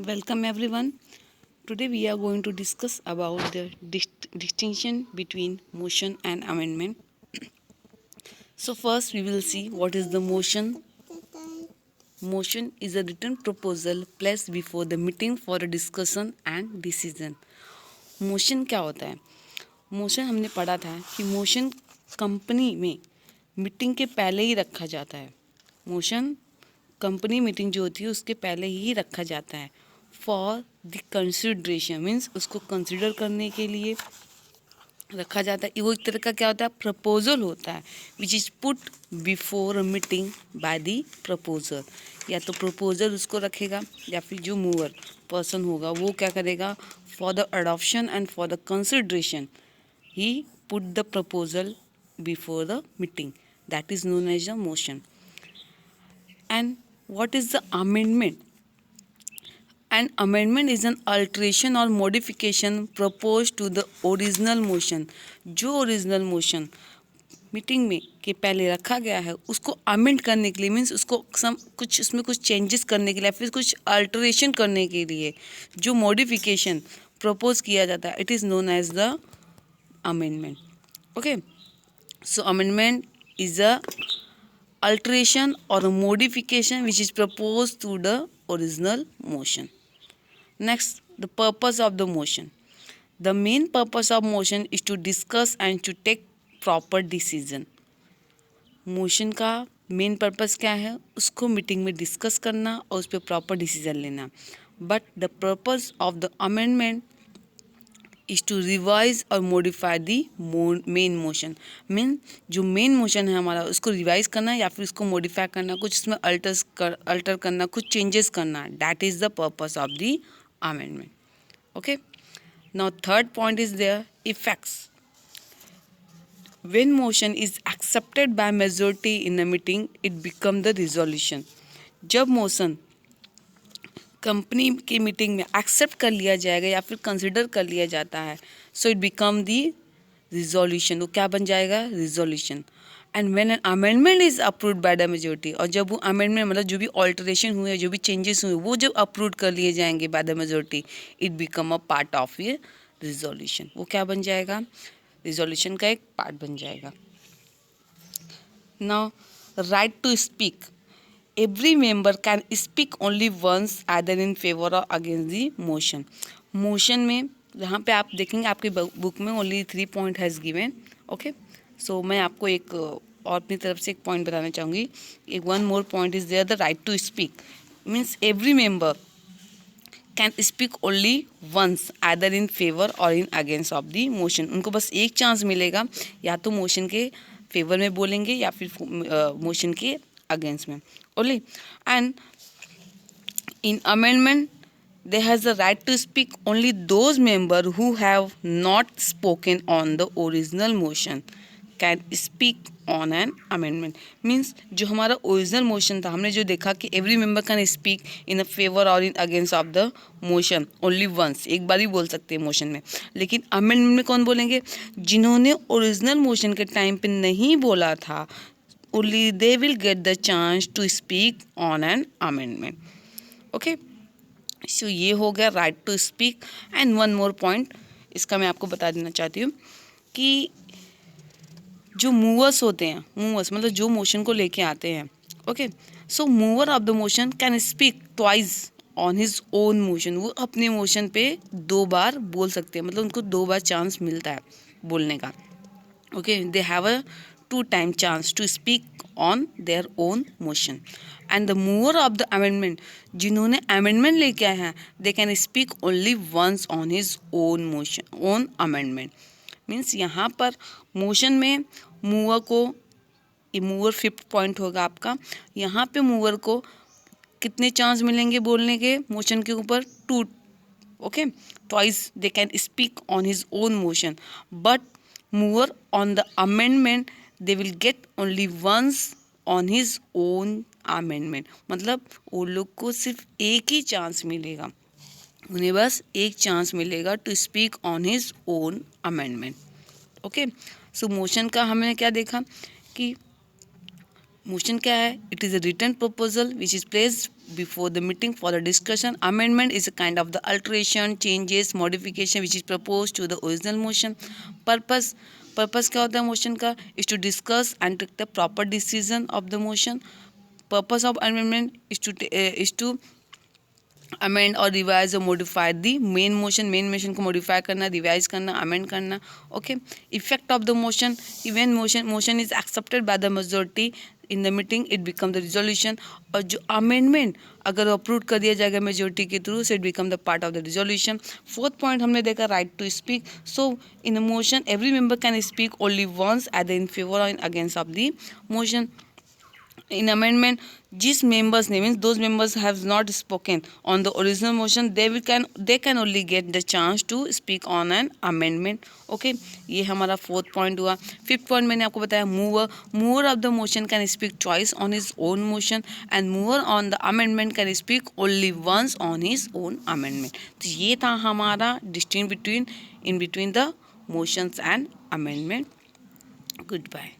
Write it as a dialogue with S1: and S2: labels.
S1: Welcome everyone. Today we are going to discuss about the distinction between motion and amendment. So first we will see what is the motion. Motion is a written proposal placed before the meeting for a discussion and decision. Motion क्या होता है? Motion हमने पढ़ा था कि motion company में meeting के पहले ही रखा जाता है. मोशन कंपनी मीटिंग जो होती है उसके पहले ही रखा जाता है फॉर द कंसिडरेशन, मीन्स उसको कंसिडर करने के लिए रखा जाता है. वो एक तरह का क्या होता है? प्रपोजल होता है which is put before a meeting by the proposer. या तो प्रपोजल उसको रखेगा या फिर जो मूवर पर्सन होगा वो क्या करेगा? For the adoption and for the consideration he put the proposal before the meeting. That is known as the motion. And what is the amendment? An amendment is an alteration or modification proposed to the original motion. जो original motion meeting में के पहले रखा गया है उसको amend करने के लिए, मीन्स उसको कुछ उसमें कुछ चेंजेस करने के लिए, फिर कुछ अल्टरेशन करने के लिए जो मॉडिफिकेशन प्रपोज किया जाता है, it is known as the amendment. Okay, so amendment is a alteration or a modification which is proposed to the original motion. Next, the purpose of the motion. The main purpose of motion is to discuss and to take proper decision. Motion का main purpose क्या है? उसको meeting में discuss करना और उस पर proper decision लेना. But the purpose of the amendment is to revise और modify the main motion. Mean जो मेन मोशन है हमारा उसको रिवाइज करना या फिर उसको मॉडिफाई करना, कुछ उसमें अल्टर करना, कुछ चेंजेस करना. That is the purpose of the amendment. Okay, now third point is there effects. When motion is accepted by majority in a meeting, it become the resolution. जब मोशन कंपनी की meeting में accept कर लिया जाएगा या फिर consider कर लिया जाता है, सो इट बिकम दी रिजोल्यूशन. वो क्या बन जाएगा? Resolution. And when an amendment is approved by the majority, और जब वो अमेंडमेंट मतलब जो भी ऑल्टरेशन हुए, जो भी चेंजेस हुए, वो जब अप्रूव कर लिए जाएंगे by the majority, it become a part of ये रिजोल्यूशन. वो क्या बन जाएगा? रिजोल्यूशन का एक पार्ट बन जाएगा. Now right to speak. Every member can speak only once either in favor or against the motion. Motion में यहाँ पे आप देखेंगे आपकी बुक में only 3 point has given. Okay, so मैं आपको एक और अपनी तरफ से एक पॉइंट बताना चाहूँगी. एक one more point is there, the right to speak. Means every member can speak only once either in favour और in against of the motion. उनको बस एक चांस मिलेगा, या तो मोशन के फेवर में बोलेंगे या फिर मोशन के अगेंस्ट में only. And in amendment they has the right to speak only those member who have not spoken on the original motion can speak on an amendment. means जो हमारा original motion था, हमने जो देखा कि every member can speak in a favour और in against of the motion only once, एक बार ही बोल सकते हैं मोशन में. लेकिन अमेंडमेंट में कौन बोलेंगे? जिन्होंने ओरिजिनल मोशन के टाइम पे नहीं बोला था, only they will get the chance to speak on an amendment. Okay, so ये हो गया right to speak. and one more point इसका मैं आपको बता देना चाहती हूँ कि जो मूवर्स होते हैं, मूवर्स मतलब जो मोशन को लेके आते हैं, okay, so mover of the motion can speak twice on his own motion. वो अपने मोशन पे 2 बार बोल सकते हैं, मतलब उनको 2 बार चांस मिलता है बोलने का. Okay, they have a 2 time chance to speak on their own motion. And the mover of the amendment, जिन्होंने amendment लेके आए हैं, they can speak only once on his own motion, own amendment. Means यहाँ पर motion में mover को, ये mover 5th point होगा आपका. यहाँ पे मूवर को कितने चांस मिलेंगे बोलने के मोशन के ऊपर? 2. Okay, twice they can speak on his own motion. But mover on the amendment they will get only once on his own amendment. मतलब वो लोग को सिर्फ एक ही चांस मिलेगा, उन्हें बस एक चांस मिलेगा to speak on his own amendment. Okay, so motion का हमने क्या देखा कि मोशन क्या है? It is a written proposal which is placed before the meeting for the discussion. Amendment is a kind of the alteration, changes, modification which is propose to the original motion. Purpose क्या होता है motion का? Is to discuss and take the proper decision of the motion. Purpose of amendment is to amend और revise और modify the main motion को modify करना, revise करना, amend करना. Okay. Effect of the motion, even motion is accepted by the majority in the meeting, it become the resolution. और जो amendment अगर approve कर दिया जाएगा मेजोरिटी के through, so it become the part of the resolution. Fourth point हमने देखा right to speak. So in a motion every member can speak only once either in favour और in against of the motion. In amendment, these members means those members have not spoken on the original motion, they can only get the chance to speak on an amendment. Okay, ये हमारा fourth point हुआ. Fifth point मैंने आपको बताया mover of the motion can speak twice on his own motion and mover on the amendment can speak only once on his own amendment. तो ये था हमारा distinction between the motions and amendment. Good bye.